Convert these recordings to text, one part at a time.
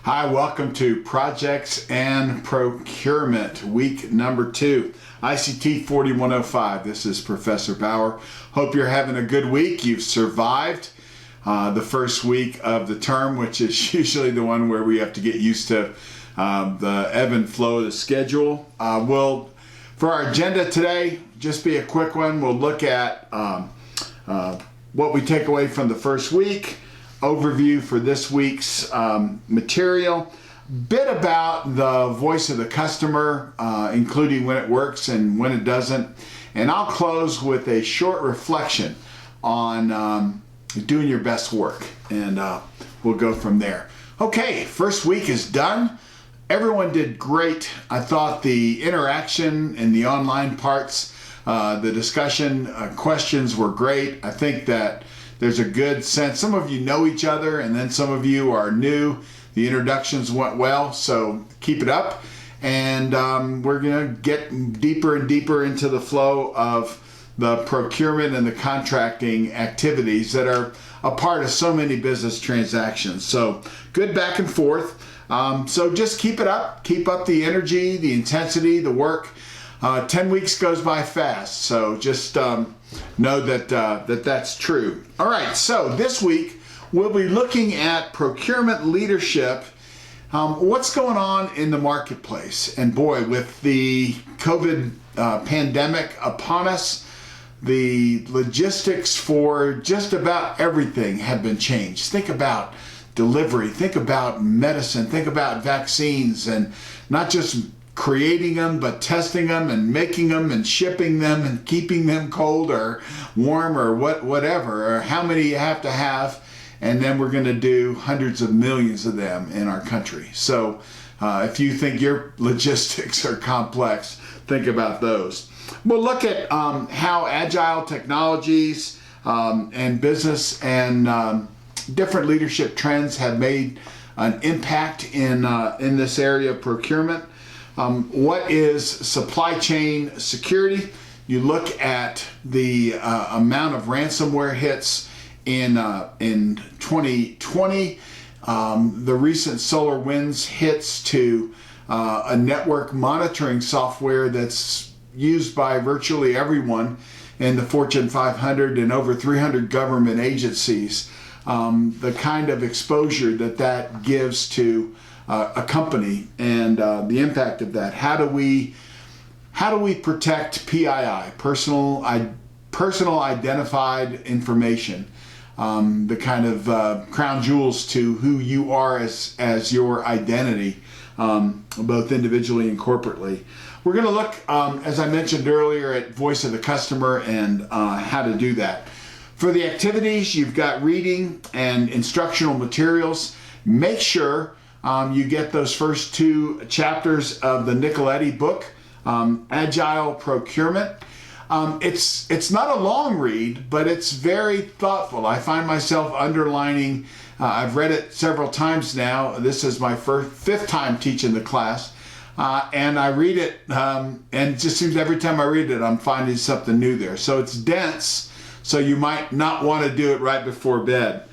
Hi, welcome to Projects and Procurement, week number 2, ICT 4105. This is Professor Bauer. Hope you're having a good week. You've survived the first week of the term, which is usually the one where we have to get used to the ebb and flow of the schedule. For our agenda today, just be a quick one. We'll look at what we take away from the first week, overview for this week's material, bit about the voice of the customer, including when it works and when it doesn't, and I'll close with a short reflection on doing your best work, and we'll go from there. Okay, first week is done. Everyone did great. I thought the interaction in the online parts, the discussion questions were great. I think that there's a good sense. Some of you know each other, and then some of you are new. The introductions went well, so keep it up. And we're going to get deeper and deeper into the flow of the procurement and the contracting activities that are a part of so many business transactions. So good back and forth. So just keep it up. Keep up the energy, the intensity, the work. 10 weeks goes by fast, so just know that that's true. All right, so this week we'll be looking at procurement leadership. What's going on in the marketplace? And boy, with the COVID pandemic upon us, the logistics for just about everything have been changed. Think about delivery, think about medicine, think about vaccines, and not just creating them, but testing them and making them and shipping them and keeping them cold or warm or whatever, or how many you have to have. And then we're going to do hundreds of millions of them in our country. So if you think your logistics are complex, think about those. We'll look at how agile technologies and business and different leadership trends have made an impact in this area of procurement. What is supply chain security? You look at the amount of ransomware hits in 2020, the recent SolarWinds hits to a network monitoring software that's used by virtually everyone in the Fortune 500 and over 300 government agencies. The kind of exposure that gives to a company and the impact of that. How do we protect PII, personal identified information, the kind of crown jewels to who you are as your identity, both individually and corporately. We're going to look, as I mentioned earlier, at voice of the customer and how to do that. For the activities, you've got reading and instructional materials. Make sure you get those first 2 chapters of the Nicoletti book, Agile Procurement. It's not a long read, but it's very thoughtful. I find myself underlining. I've read it several times now. This is my 5th time teaching the class, and I read it, and it just seems every time I read it, I'm finding something new there. So it's dense, so you might not want to do it right before bed.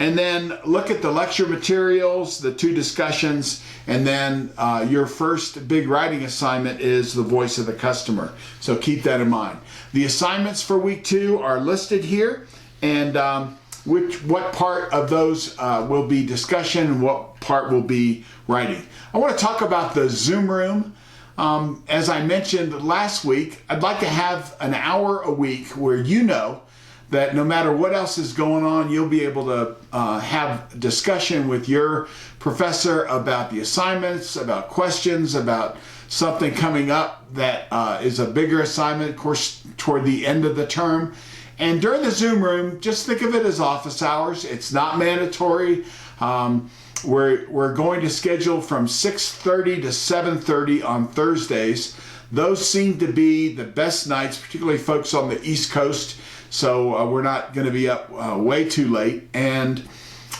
And then look at the lecture materials, the 2 discussions, and then your first big writing assignment is the voice of the customer. So keep that in mind. The assignments for week 2 are listed here, and what part of those will be discussion and what part will be writing. I want to talk about the Zoom room. As I mentioned last week, I'd like to have an hour a week where you know that no matter what else is going on, you'll be able to have discussion with your professor about the assignments, about questions, about something coming up that is a bigger assignment, of course, toward the end of the term. And during the Zoom room, just think of it as office hours. It's not mandatory. We're going to schedule from 6:30 to 7:30 on Thursdays. Those seem to be the best nights, particularly folks on the East Coast. So we're not going to be up way too late. And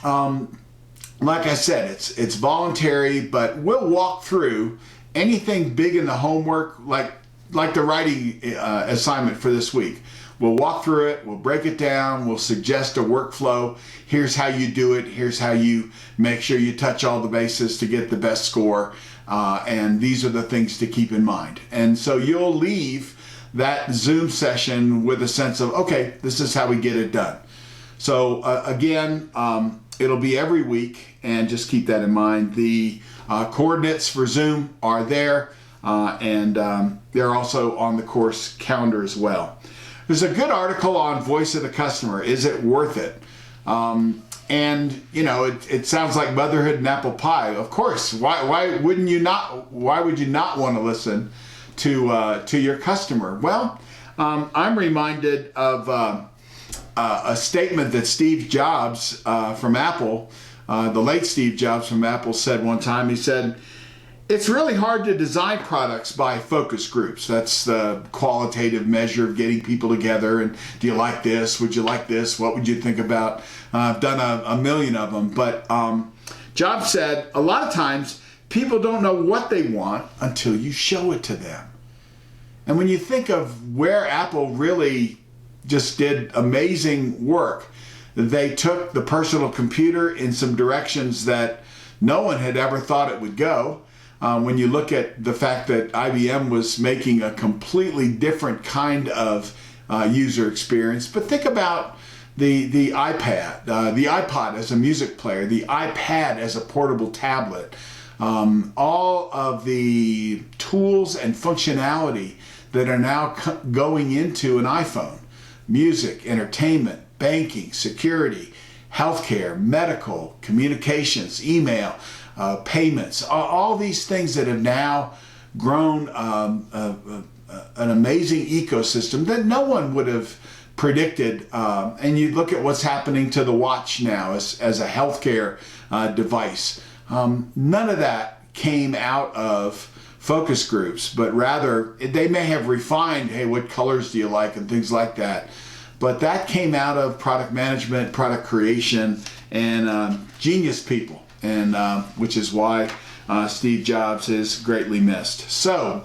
like I said, it's voluntary, but we'll walk through anything big in the homework, like the writing assignment for this week. We'll walk through it, we'll break it down, we'll suggest a workflow. Here's how you do it, here's how you make sure you touch all the bases to get the best score, and these are the things to keep in mind. And so you'll leave that Zoom session with a sense of, okay, this is how we get it done. So again, it'll be every week, and just keep that in mind. The coordinates for Zoom are there, and they're also on the course calendar as well. There's a good article on Voice of the Customer. Is it worth it? And you know, it sounds like motherhood and apple pie. Of course, why wouldn't you not? Why would you not want to listen to your customer? Well, I'm reminded of a statement that Steve Jobs from Apple, the late Steve Jobs from Apple, said one time. He said, "It's really hard to design products by focus groups." That's the qualitative measure of getting people together. And do you like this? Would you like this? What would you think about? I've done a million of them. But Jobs said, a lot of times people don't know what they want until you show it to them. And when you think of where Apple really just did amazing work, they took the personal computer in some directions that no one had ever thought it would go. When you look at the fact that IBM was making a completely different kind of user experience. But think about the iPad, the iPod as a music player, the iPad as a portable tablet, all of the tools and functionality that are now going into an iPhone: music, entertainment, banking, security, healthcare, medical, communications, email, payments, all these things that have now grown an amazing ecosystem that no one would have predicted. And you look at what's happening to the watch now as a healthcare device. None of that came out of focus groups, but rather they may have refined, hey, what colors do you like and things like that. But that came out of product management, product creation, and genius people, and which is why Steve Jobs is greatly missed. So,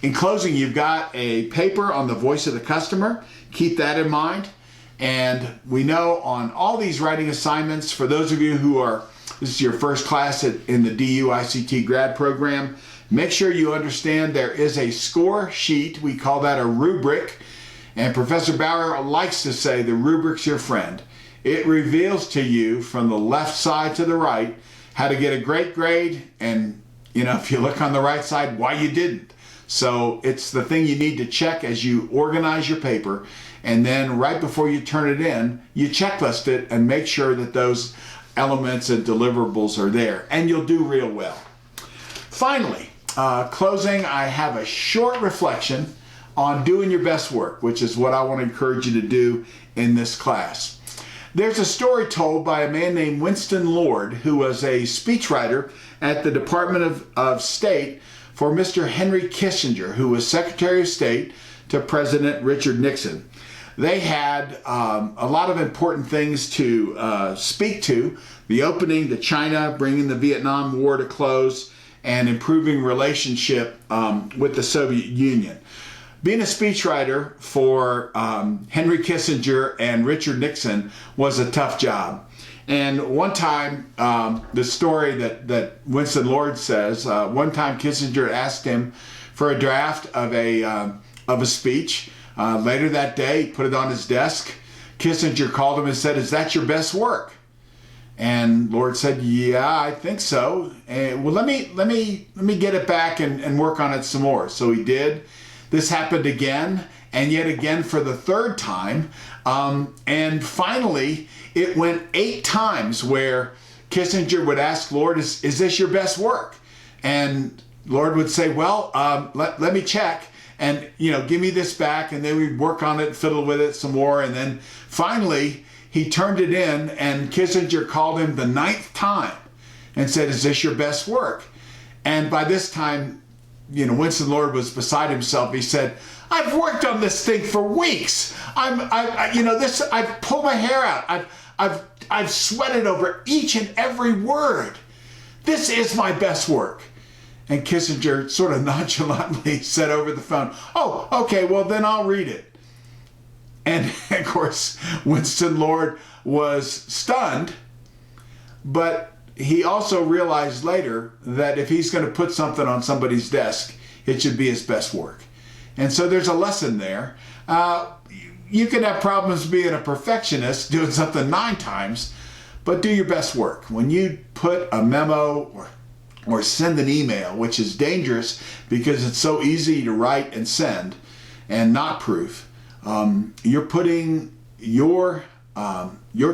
in closing, you've got a paper on the voice of the customer. Keep that in mind. And we know on all these writing assignments, for those of you who are, this is your first class in the DU ICT grad program, make sure you understand there is a score sheet. We call that a rubric. And Professor Bauer likes to say the rubric's your friend. It reveals to you from the left side to the right how to get a great grade, and you know, if you look on the right side, why you didn't. So it's the thing you need to check as you organize your paper, and then right before you turn it in, you checklist it and make sure that those elements and deliverables are there, and you'll do real well. Finally, closing, I have a short reflection on doing your best work, which is what I want to encourage you to do in this class. There's a story told by a man named Winston Lord, who was a speechwriter at the Department of State for Mr. Henry Kissinger, who was Secretary of State to President Richard Nixon. They had a lot of important things to speak to: the opening to China, bringing the Vietnam War to close, and improving relationship with the Soviet Union. Being a speechwriter for Henry Kissinger and Richard Nixon was a tough job. And one time, the story that Winston Lord says, one time Kissinger asked him for a draft of a speech. Later that day, he put it on his desk. Kissinger called him and said, "Is that your best work?" And Lord said, "Yeah, I think so. Well, let me get it back and work on it some more." So he did. This happened again, and yet again for the third time. And finally, it went 8 times where Kissinger would ask Lord, is this your best work? And Lord would say, well, let me check, and give me this back, and then we'd work on it, fiddle with it some more, and then finally he turned it in, and Kissinger called him the 9th time and said, "Is this your best work?" And by this time, Winston Lord was beside himself. He said, "I've worked on this thing for weeks. I've pulled my hair out. I've sweated over each and every word. This is my best work." And Kissinger sort of nonchalantly said over the phone, "Oh, okay, well then I'll read it." And of course, Winston Lord was stunned, but he also realized later that if he's going to put something on somebody's desk, it should be his best work. And so there's a lesson there. You can have problems being a perfectionist, doing something 9 times, but do your best work. When you put a memo or send an email, which is dangerous because it's so easy to write and send and not proof, you're putting your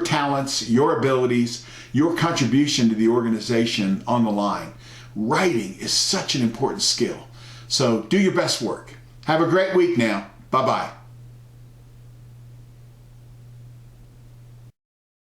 talents, your abilities, your contribution to the organization on the line. Writing is such an important skill. So do your best work. Have a great week now. Bye-bye.